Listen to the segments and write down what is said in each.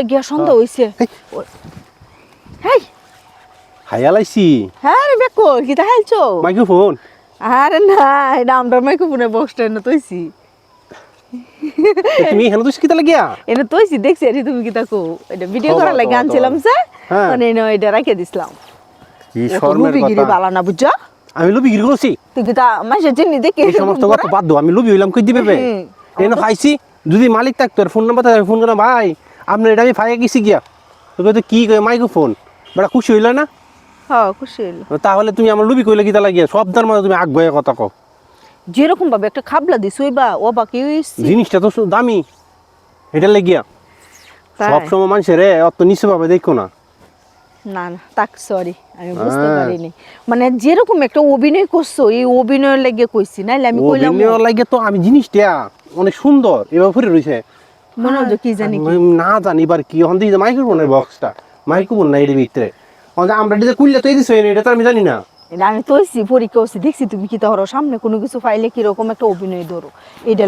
গিয়া সন্ধ্যা হইছে। হেই হাইয়ালাইছি হ্যাঁ রে বেকো কি তাহাইছো মাইক্রোফোন আরে না এটা আমরা মাইক্রোফোনে বক্সটা এনে তৈছি তুমি এখানে তো কিতা লাগিয়া এনে তৈছি দেখছি আরে তুমি কি তাকো এটা ভিডিও করার লাগি আনছিলাম স্যার হ্যাঁ মানে এটা রাখে দিছিলাম কি শর্মের লুবি গিরি কথা বালা না বুঝছো আমি লুবি গিরি করছি তুই কি তা মাসে চিনি দেখে এই সমস্ত কথা বাদ দাও আমি লুবি হইলাম কই দিবে বে এনে খাইছি যদি মালিক থাকতো ফোন নাম্বার থাকে ফোন করে ভাই আপনার এটা আমি ফাইয়া গেছি গিয়া তো কি কয় মাইক্রোফোন বড় খুশি হইল না হ্যাঁ খুশি হইল তাহলে তুমি আমার লুবি কইলে কিতা লাগিয়া শব্দের মধ্যে তুমি আগ বয়ে কথা কও যেরকম ভাবে একটা খাবলা দিছ ওইবা ও বাকি হইছে জিনিসটা তো দামি এটা লাগিয়া সব সময় মানুষের অত নিচু ভাবে দেখো না না না তাক সরি আমি বুঝতে পারিনি মানে যেরকম একটা অভিনয় করছো এই অভিনয়ের লাগিয়ে কইছি নাইলে আমি কইলাম অভিনয় লাগে তো আমি জিনিসটা অনেক সুন্দর এভাবে ফুরে রইছে মনে হচ্ছে কি জানি কি না জানি এবার কি হন দিয়ে মাইক্রোফোনের বক্সটা মাইক্রোফোন না এর ভিতরে আমরা এটা কুইল্লা তো এই দিছো এটা তো আমি জানি না এটা আমি তৈছি পরীক্ষা হচ্ছে দেখছি তুমি কি ধরো সামনে কোনো কিছু পাইলে কিরকম একটা অভিনয় ধরো এটা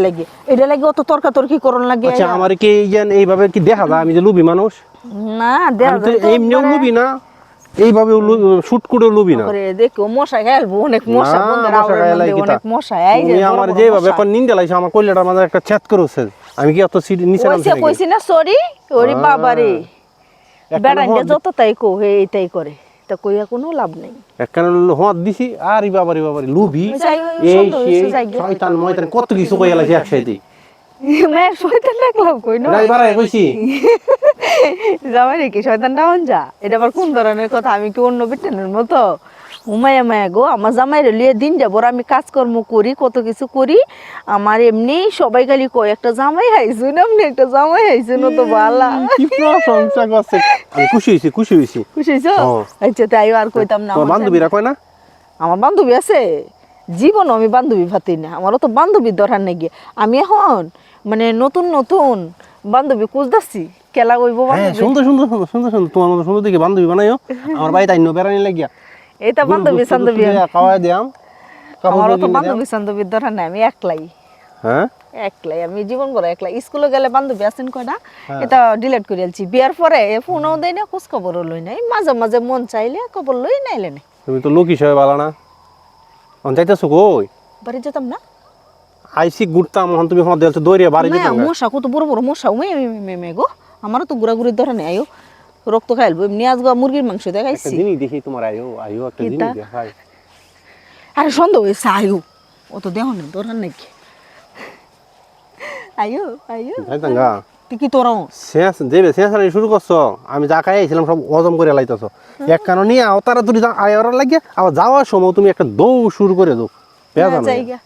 লাগে অত তর্কাতর্কি করন লাগে আচ্ছা আমার কি এইভাবে কি দেখা যায় আমি যে লুবি মানুষ না দেখা যায় তো এমনিও লুবি না এইভাবে শুট করে লুবি না করে দেখো মশা খেলবো অনেক মশা বন্ধের আওয়ার মধ্যে অনেক মশা এই যে তুমি আমার যেভাবে এখন নিন্দে লাইছো আমার কইলাটার মাঝে একটা ছেদ করেছে আমি কি অত সিটি নিচে নামছি কইছি না সরি ওরে বাবা রে বেড়াইতে যত তাই কো হে এটাই করে তা কইয়া কোনো লাভ নেই একখানে হাত দিছি আর বাবারে লুবি এই শয়তান ময়তান কত কিছু কইয়া লাইছে একসাথে মেয়ের শয়তান রাখলাম কই না ড্রাইভার কইছি যাবে নাকি শয়তান ডাউন যা এটা আবার কোন ধরনের কথা আমি কি অন্য বেটেনের মতো উমায়া মায়া গো আমার জামাইরে লিয়ে দিন যাবো আমি কাজকর্ম করি কত কিছু করি আমার এমনি সবাই খালি কয় একটা জামাই হাইছুন আপনি একটা জামাই হাইছুন তো ভালা কি প্রশংসা করছে আমি খুশি হইছি খুশি হইছো আচ্ছা তাই আর কইতাম না তোমার বান্ধবীরা কয় না আমার বান্ধবী আছে জীবন আমি বান্ধবী ভাতি না আমারও তো বান্ধবীর দরকার নেই গিয়ে আমি এখন মানে নতুন বান্ধবী খুঁজতেছি খেলা কইব সুন্দর তোমার মতো সুন্দর দেখে বান্ধবী বানাইও আমার বাড়িতে আইনো বেড়ানি লাগিয়া এইটা বান্ধবী খাওয়াই দিয়াম আমারও তো বান্ধবী বান্ধবীর দরকার নাই আমি একলাই হ্যাঁ একলাই আমি জীবন বড় একলাই স্কুলে গেলে বান্ধবী আছেন কয়টা এটা ডিলিট করে আলছি বিয়ার পরে ফোনও দেয় না খোঁজ খবরও লই নাই মাঝে মাঝে মন চাইলে খবর লই নাইলে না তুমি তো লোক হিসেবে ভালো না যাইতেছো কই বাড়ি যেতাম না আইসি ঘুরতাম এখন তুমি হদ দেলছো দৌড়িয়ে বাড়ি যেতাম না মশা কত বড় বড় মশা মে গো আমারও তো ঘোরাঘুরির ধরে নেই আয়ো রক্ত খাইলবো এমনি আজ মুরগির মাংস দেখাইছি জিনিস দেখি তোমার আয়ো একটা জিনিস দেখাই আরে সন্দেহ হয়েছে আয়ো ও তো দেহ না দরকার নাকি আয়ো যাইতাঙ্গা তুই কি তোর শেষ দেবে শেষ শুরু করছো আমি যা খাই আইছিলাম সব হজম করে লাইতেছো এক কারণ নিয়ে তারা তুমি আয়ার লাগে আবার যাওয়ার সময় তুমি একটা দৌড় শুরু করে দাও জায়গা